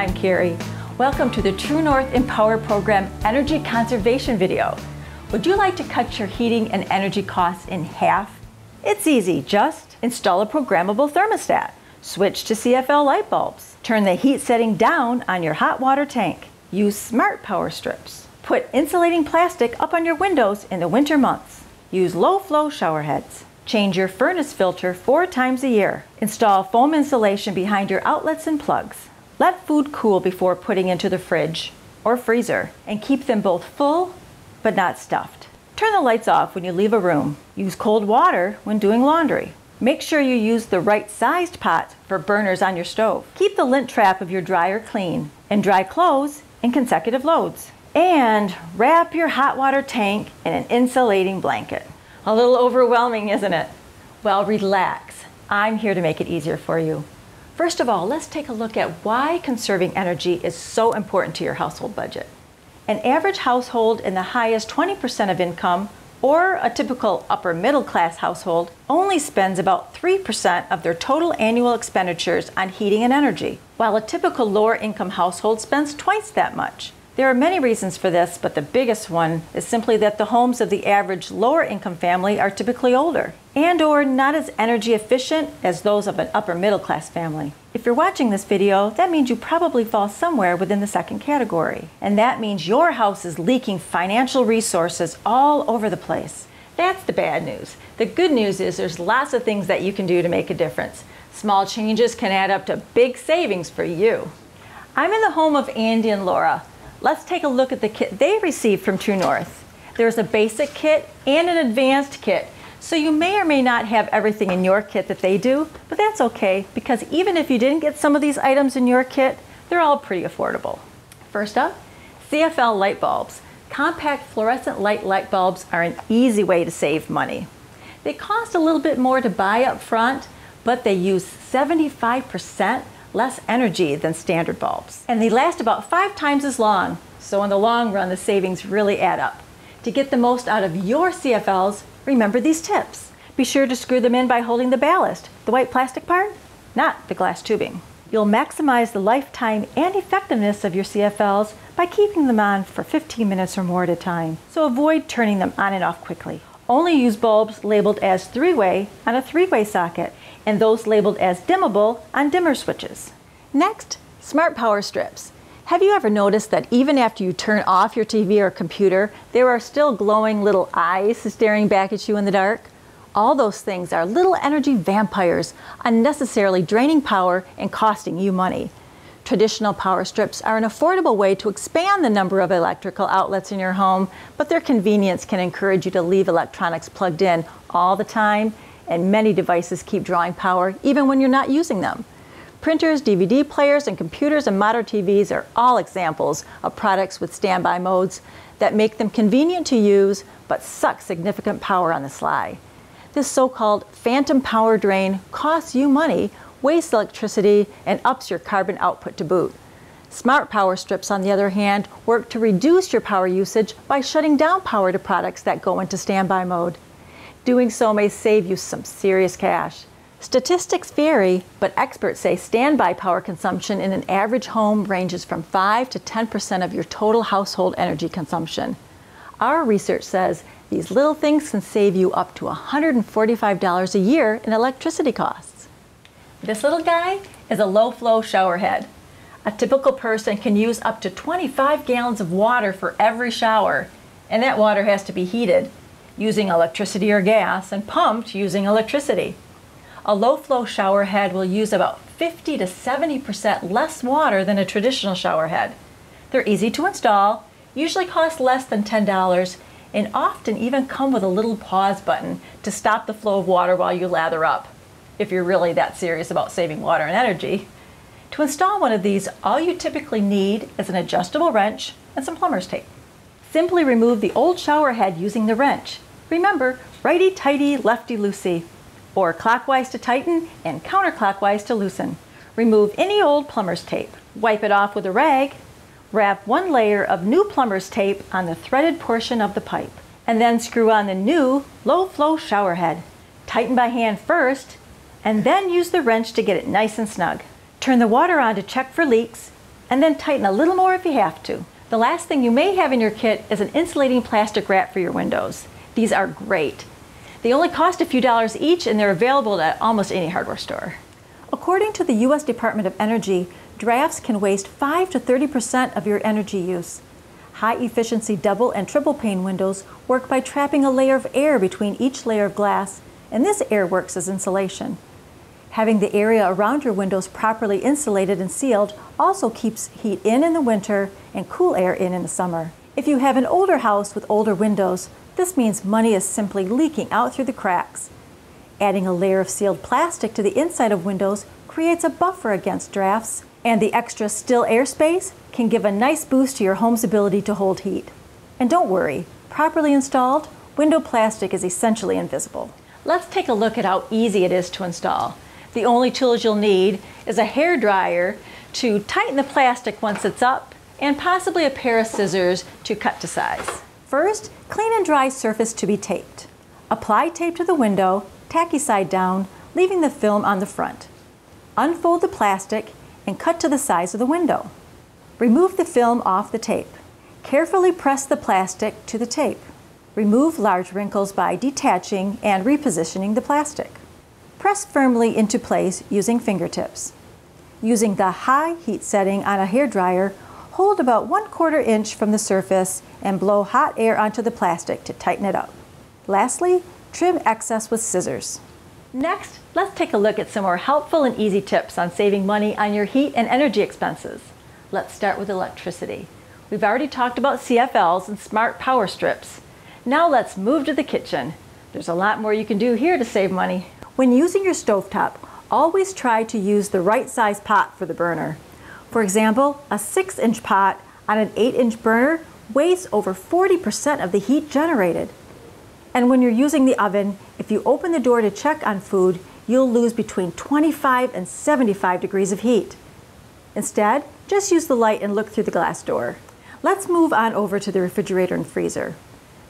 I'm Carrie. Welcome to the TrueNorth emPower program energy conservation video. Would you like to cut your heating and energy costs in half? It's easy, just install a programmable thermostat, switch to CFL light bulbs, turn the heat setting down on your hot water tank, use smart power strips, put insulating plastic up on your windows in the winter months, use low flow shower heads, change your furnace filter 4 times a year, install foam insulation behind your outlets and plugs, let food cool before putting into the fridge or freezer, and keep them both full but not stuffed. Turn the lights off when you leave a room. Use cold water when doing laundry. Make sure you use the right sized pot for burners on your stove. Keep the lint trap of your dryer clean and dry clothes in consecutive loads. And wrap your hot water tank in an insulating blanket. A little overwhelming, isn't it? Well, relax. I'm here to make it easier for you. First of all, let's take a look at why conserving energy is so important to your household budget. An average household in the highest 20% of income, or a typical upper middle class household, only spends about 3% of their total annual expenditures on heating and energy, while a typical lower income household spends twice that much. There are many reasons for this, but the biggest one is simply that the homes of the average lower income family are typically older and/or not as energy efficient as those of an upper middle class family. If you're watching this video, that means you probably fall somewhere within the second category. And that means your house is leaking financial resources all over the place. That's the bad news. The good news is there's lots of things that you can do to make a difference. Small changes can add up to big savings for you. I'm in the home of Andy and Laura. Let's take a look at the kit they received from TrueNorth. There's a basic kit and an advanced kit, so you may or may not have everything in your kit that they do, but that's okay, because even if you didn't get some of these items in your kit, they're all pretty affordable. First up, CFL light bulbs. Compact fluorescent light bulbs are an easy way to save money. They cost a little bit more to buy up front, but they use 75% less energy than standard bulbs. And they last about 5 times as long, so in the long run the savings really add up. To get the most out of your CFLs, remember these tips. Be sure to screw them in by holding the ballast, the white plastic part, not the glass tubing. You'll maximize the lifetime and effectiveness of your CFLs by keeping them on for 15 minutes or more at a time, so avoid turning them on and off quickly. Only use bulbs labeled as 3-way on a 3-way socket, and those labeled as dimmable on dimmer switches. Next, smart power strips. Have you ever noticed that even after you turn off your TV or computer, there are still glowing little eyes staring back at you in the dark? All those things are little energy vampires, unnecessarily draining power and costing you money. Traditional power strips are an affordable way to expand the number of electrical outlets in your home, but their convenience can encourage you to leave electronics plugged in all the time, and many devices keep drawing power even when you're not using them. Printers, DVD players, and computers and modern TVs are all examples of products with standby modes that make them convenient to use but suck significant power on the sly. This so-called phantom power drain costs you money, wastes electricity, and ups your carbon output to boot. Smart power strips, on the other hand, work to reduce your power usage by shutting down power to products that go into standby mode. Doing so may save you some serious cash. Statistics vary, but experts say standby power consumption in an average home ranges from 5 to 10% of your total household energy consumption. Our research says these little things can save you up to $145 a year in electricity costs. This little guy is a low-flow shower head. A typical person can use up to 25 gallons of water for every shower, and that water has to be heated using electricity or gas and pumped using electricity. A low-flow shower head will use about 50 to 70% less water than a traditional shower head. They're easy to install, usually cost less than $10, and often even come with a little pause button to stop the flow of water while you lather up, if you're really that serious about saving water and energy. To install one of these, all you typically need is an adjustable wrench and some plumber's tape. Simply remove the old shower head using the wrench. Remember, righty-tighty, lefty-loosey, or clockwise to tighten and counterclockwise to loosen. Remove any old plumber's tape. Wipe it off with a rag. Wrap 1 layer of new plumber's tape on the threaded portion of the pipe, and then screw on the new low-flow shower head. Tighten by hand first, and then use the wrench to get it nice and snug. Turn the water on to check for leaks, and then tighten a little more if you have to. The last thing you may have in your kit is an insulating plastic wrap for your windows. These are great. They only cost a few dollars each, and they're available at almost any hardware store. According to the U.S. Department of Energy, drafts can waste 5 to 30% of your energy use. High-efficiency double and triple pane windows work by trapping a layer of air between each layer of glass, and this air works as insulation. Having the area around your windows properly insulated and sealed also keeps heat in the winter and cool air in the summer. If you have an older house with older windows, this means money is simply leaking out through the cracks. Adding a layer of sealed plastic to the inside of windows creates a buffer against drafts, and the extra still air space can give a nice boost to your home's ability to hold heat. And don't worry, properly installed, window plastic is essentially invisible. Let's take a look at how easy it is to install. The only tools you'll need is a hair dryer to tighten the plastic once it's up, and possibly a pair of scissors to cut to size. First, clean and dry surface to be taped. Apply tape to the window, tacky side down, leaving the film on the front. Unfold the plastic and cut to the size of the window. Remove the film off the tape. Carefully press the plastic to the tape. Remove large wrinkles by detaching and repositioning the plastic. Press firmly into place using fingertips. Using the high heat setting on a hairdryer, hold about 1/4 inch from the surface and blow hot air onto the plastic to tighten it up. Lastly, trim excess with scissors. Next, let's take a look at some more helpful and easy tips on saving money on your heat and energy expenses. Let's start with electricity. We've already talked about CFLs and smart power strips. Now let's move to the kitchen. There's a lot more you can do here to save money. When using your stovetop, always try to use the right size pot for the burner. For example, a 6-inch pot on an 8-inch burner wastes over 40% of the heat generated. And when you're using the oven, if you open the door to check on food, you'll lose between 25 and 75 degrees of heat. Instead, just use the light and look through the glass door. Let's move on over to the refrigerator and freezer.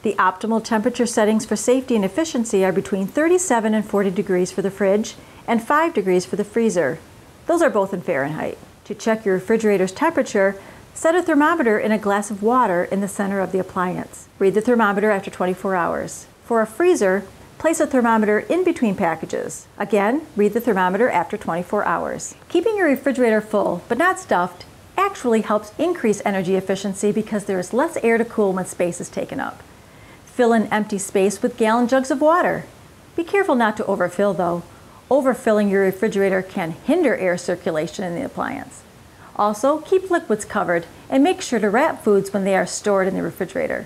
The optimal temperature settings for safety and efficiency are between 37 and 40 degrees for the fridge and 5 degrees for the freezer. Those are both in Fahrenheit. To check your refrigerator's temperature, set a thermometer in a glass of water in the center of the appliance. Read the thermometer after 24 hours. For a freezer, place a thermometer in between packages. Again, read the thermometer after 24 hours. Keeping your refrigerator full, but not stuffed, actually helps increase energy efficiency because there is less air to cool when space is taken up. Fill an empty space with gallon jugs of water. Be careful not to overfill though. Overfilling your refrigerator can hinder air circulation in the appliance. Also, keep liquids covered and make sure to wrap foods when they are stored in the refrigerator.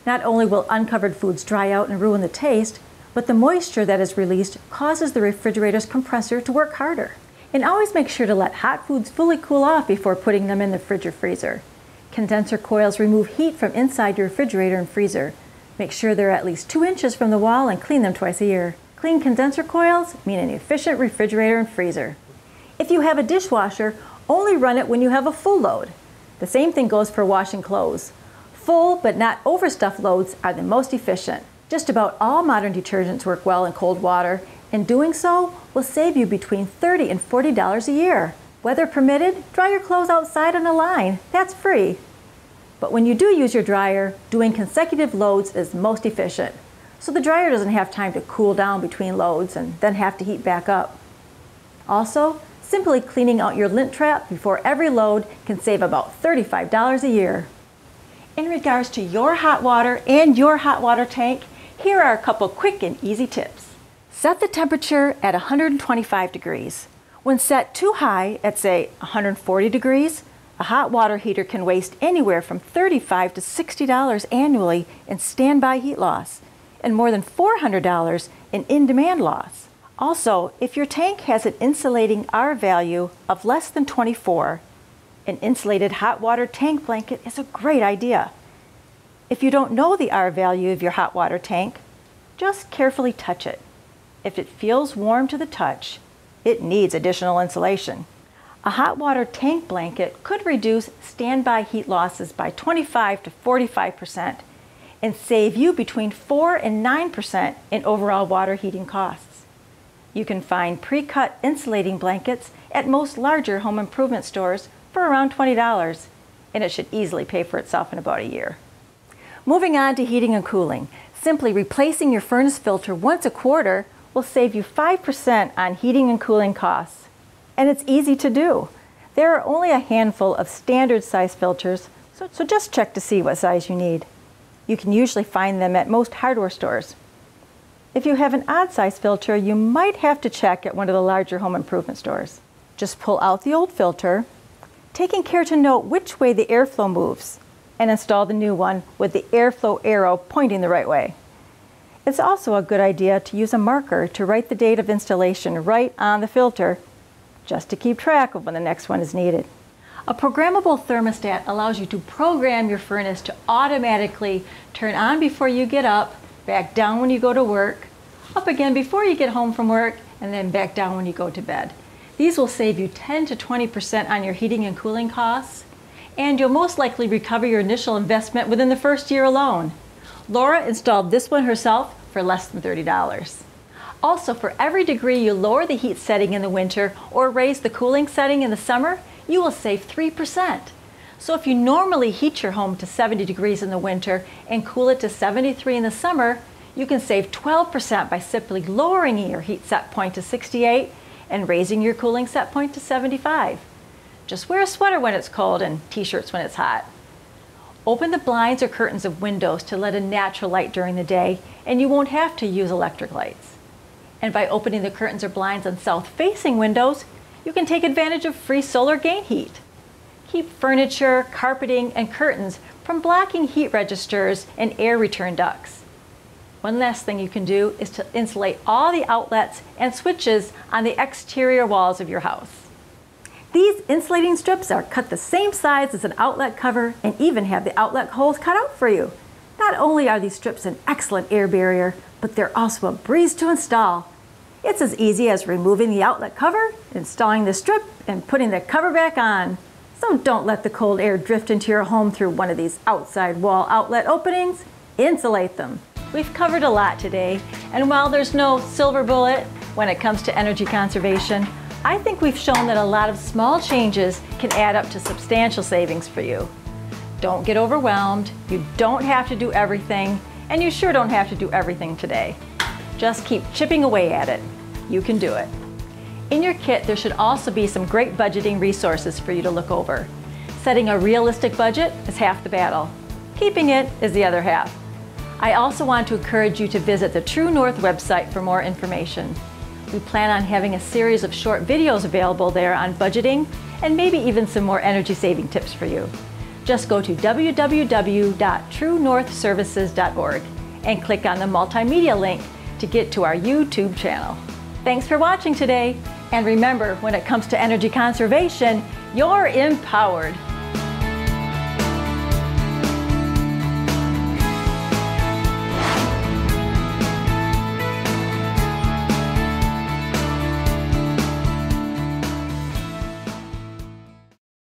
Not only will uncovered foods dry out and ruin the taste, but the moisture that is released causes the refrigerator's compressor to work harder. And always make sure to let hot foods fully cool off before putting them in the fridge or freezer. Condenser coils remove heat from inside your refrigerator and freezer. Make sure they're at least 2 inches from the wall and clean them twice a year. Clean condenser coils mean an efficient refrigerator and freezer. If you have a dishwasher, only run it when you have a full load. The same thing goes for washing clothes. Full but not overstuffed loads are the most efficient. Just about all modern detergents work well in cold water, and doing so will save you between $30 and $40 a year. Weather permitted, dry your clothes outside on a line. That's free. But when you do use your dryer, doing consecutive loads is most efficient, so the dryer doesn't have time to cool down between loads and then have to heat back up. Also, simply cleaning out your lint trap before every load can save about $35 a year. In regards to your hot water and your hot water tank, here are a couple quick and easy tips. Set the temperature at 125 degrees. When set too high at say 140 degrees, a hot water heater can waste anywhere from $35 to $60 annually in standby heat loss and more than $400 in in-demand loss. Also, if your tank has an insulating R value of less than 24, an insulated hot water tank blanket is a great idea. If you don't know the R value of your hot water tank, just carefully touch it. If it feels warm to the touch, it needs additional insulation. A hot water tank blanket could reduce standby heat losses by 25 to 45% and save you between 4 and 9% in overall water heating costs. You can find pre-cut insulating blankets at most larger home improvement stores for around $20, and it should easily pay for itself in about a year. Moving on to heating and cooling, simply replacing your furnace filter once a quarter will save you 5% on heating and cooling costs. And it's easy to do. There are only a handful of standard size filters, so just check to see what size you need. You can usually find them at most hardware stores. If you have an odd size filter, you might have to check at one of the larger home improvement stores. Just pull out the old filter, taking care to note which way the airflow moves, and install the new one with the airflow arrow pointing the right way. It's also a good idea to use a marker to write the date of installation right on the filter, just to keep track of when the next one is needed. A programmable thermostat allows you to program your furnace to automatically turn on before you get up, back down when you go to work, up again before you get home from work, and then back down when you go to bed. These will save you 10 to 20% on your heating and cooling costs, and you'll most likely recover your initial investment within the first year alone. Laura installed this one herself for less than $30. Also, for every degree you lower the heat setting in the winter or raise the cooling setting in the summer, you will save 3%. So if you normally heat your home to 70 degrees in the winter and cool it to 73 in the summer, you can save 12% by simply lowering your heat set point to 68 and raising your cooling set point to 75. Just wear a sweater when it's cold and t-shirts when it's hot. Open the blinds or curtains of windows to let in natural light during the day, and you won't have to use electric lights. And by opening the curtains or blinds on south-facing windows, you can take advantage of free solar gain heat. Keep furniture, carpeting, and curtains from blocking heat registers and air return ducts. One last thing you can do is to insulate all the outlets and switches on the exterior walls of your house. These insulating strips are cut the same size as an outlet cover and even have the outlet holes cut out for you. Not only are these strips an excellent air barrier, but they're also a breeze to install. It's as easy as removing the outlet cover, installing the strip, and putting the cover back on. So don't let the cold air drift into your home through one of these outside wall outlet openings. Insulate them. We've covered a lot today, and while there's no silver bullet when it comes to energy conservation, I think we've shown that a lot of small changes can add up to substantial savings for you. Don't get overwhelmed, you don't have to do everything, and you sure don't have to do everything today. Just keep chipping away at it. You can do it. In your kit, there should also be some great budgeting resources for you to look over. Setting a realistic budget is half the battle. Keeping it is the other half. I also want to encourage you to visit the TrueNorth website for more information. We plan on having a series of short videos available there on budgeting and maybe even some more energy saving tips for you. Just go to www.truenorthservices.org and click on the multimedia link to get to our YouTube channel. Thanks for watching today, and remember, when it comes to energy conservation, you're empowered.